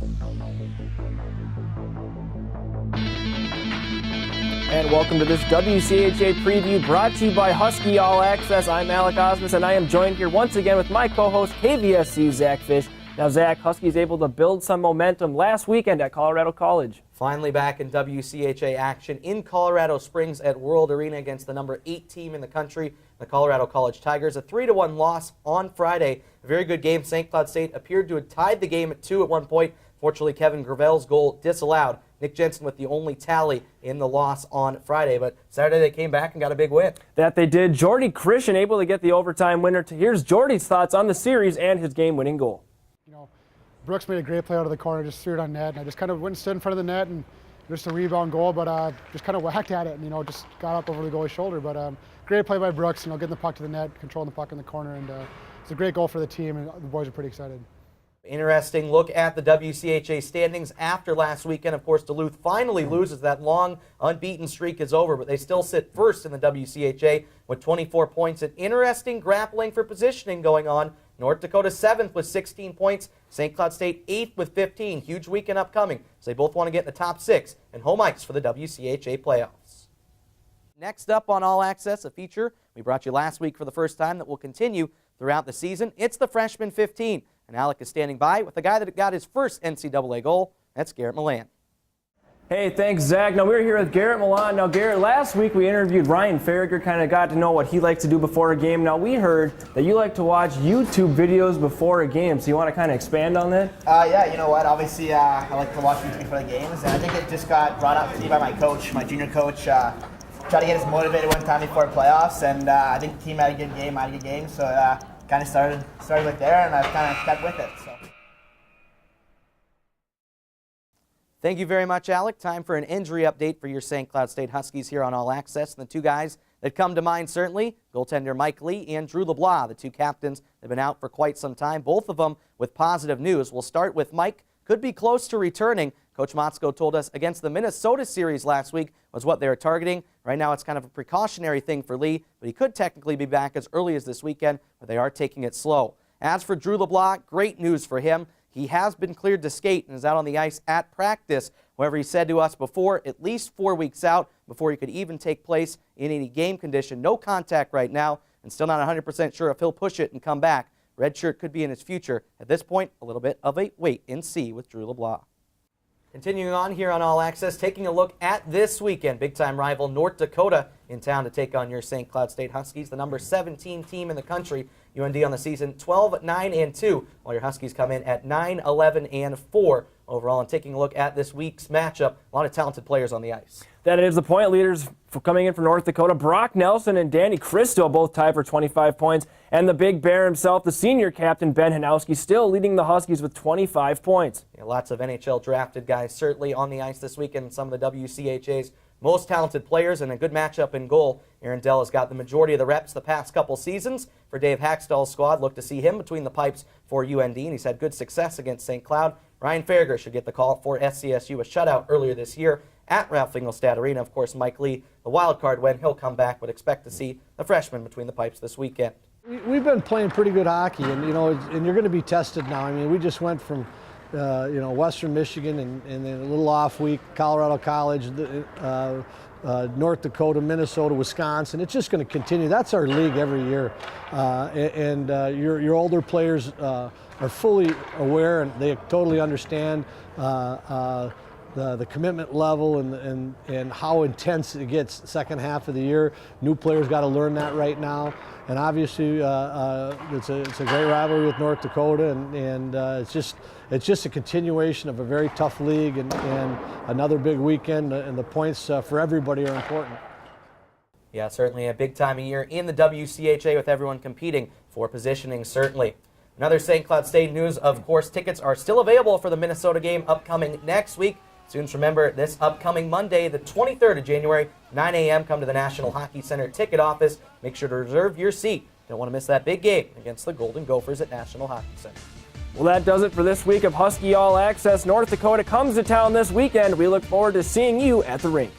And welcome to this WCHA preview brought to you by Husky All Access. I'm Ausmus, and I am joined here once again with my co-host KVSC Zack Fisch. Now, Zack, Huskies able to build some momentum last weekend at Colorado College. Finally back in WCHA action in Colorado Springs at World Arena against the number 8 team in the country, the Colorado College Tigers. A 3-1 loss on Friday. A very good game. St. Cloud State appeared to have tied the game at 2 at one point. Fortunately, Kevin Gravel's goal disallowed. Nick Jensen with the only tally in the loss on Friday. But Saturday they came back and got a big win. That they did. Jordy Christian able to get the overtime winner. Here's Jordy's thoughts on the series and his game-winning goal. Brooks made a great play out of the corner, just threw it on net, and I just kind of went and stood in front of the net, and just a rebound goal, but just kind of whacked at it, and just got up over the goalie's shoulder. But great play by Brooks, getting the puck to the net, controlling the puck in the corner, and it's a great goal for the team, and the boys are pretty excited. Interesting look at the WCHA standings after last weekend. Of course, Duluth finally loses. That long unbeaten streak is over, but they still sit first in the WCHA with 24 points. An interesting grappling for positioning going on. North Dakota 7th with 16 points. St. Cloud State 8th with 15. Huge weekend upcoming, so they both want to get in the top 6 and home ice for the WCHA playoffs. Next up on All Access, a feature we brought you last week for the first time that will continue throughout the season. It's the Freshman 15, and Alec is standing by with the guy that got his first NCAA goal. That's Garrett Milan. Hey, thanks, Zach. Now, we're here with Garrett Milan. Now, Garrett, last week we interviewed Ryan Farragher, kind of got to know what he likes to do before a game. Now, we heard that you like to watch YouTube videos before a game, so you want to kind of expand on that? Yeah, you know what? Obviously, I like to watch YouTube before the games, and I think it just got brought up to me by my coach, my junior coach. Try to get us motivated one time before playoffs, and I think the team had a good game, so kind of started with there, and I've kind of stuck with it. So. Thank you very much, Alec. Time for an injury update for your St. Cloud State Huskies here on All Access. And the two guys that come to mind, certainly, goaltender Mike Lee and Drew LeBlanc, the two captains. They've been out for quite some time, both of them with positive news. We'll start with Mike. Could be close to returning. Coach Motzko told us against the Minnesota series last week was what they were targeting. Right now it's kind of a precautionary thing for Lee, but he could technically be back as early as this weekend, but they are taking it slow. As for Drew LeBlanc, great news for him. He has been cleared to skate and is out on the ice at practice. However, he said to us before, at least 4 weeks out before he could even take place in any game condition. No contact right now, and still not 100% sure if he'll push it and come back. Red shirt could be in his future. At this point, a little bit of a wait and see with Drew LeBlanc. Continuing on here on All Access, taking a look at this weekend. Big-time rival North Dakota in town to take on your St. Cloud State Huskies, the number 17 team in the country. UND on the season 12-9-2, while your Huskies come in at 9-11-4 overall. And taking a look at this week's matchup, a lot of talented players on the ice. That is the point leaders for coming in for North Dakota. Brock Nelson and Danny Cristo both tied for 25 points. And the Big Bear himself, the senior captain, Ben Hanowski, still leading the Huskies with 25 points. Yeah, lots of NHL drafted guys certainly on the ice this weekend. Some of the WCHA's most talented players and a good matchup in goal. Aaron Dell has got the majority of the reps the past couple seasons for Dave Hackstall's squad. Look to see him between the pipes for UND, and he's had good success against St. Cloud. Ryan Farragher should get the call for SCSU, a shutout earlier this year at Ralph Fingelstad Arena. Of course, Mike Lee, the wild card when he'll come back, but expect to see the freshman between the pipes this weekend. We've been playing pretty good hockey, and and you're going to be tested now. I mean, we just went from Western Michigan and then a little off week, Colorado College, North Dakota, Minnesota, Wisconsin. It's just going to continue. That's our league every year, and your older players are fully aware and they totally understand the commitment level and how intense it gets second half of the year. New players got to learn that right now. And obviously, it's a great rivalry with North Dakota, and it's just a continuation of a very tough league and another big weekend. And the points for everybody are important. Yeah, certainly a big time of year in the WCHA with everyone competing for positioning. Certainly. Another St. Cloud State news, of course, tickets are still available for the Minnesota game upcoming next week. Students, remember, this upcoming Monday, the 23rd of January, 9 a.m., come to the National Hockey Center ticket office. Make sure to reserve your seat. Don't want to miss that big game against the Golden Gophers at National Hockey Center. Well, that does it for this week of Husky All Access. North Dakota comes to town this weekend. We look forward to seeing you at the rink.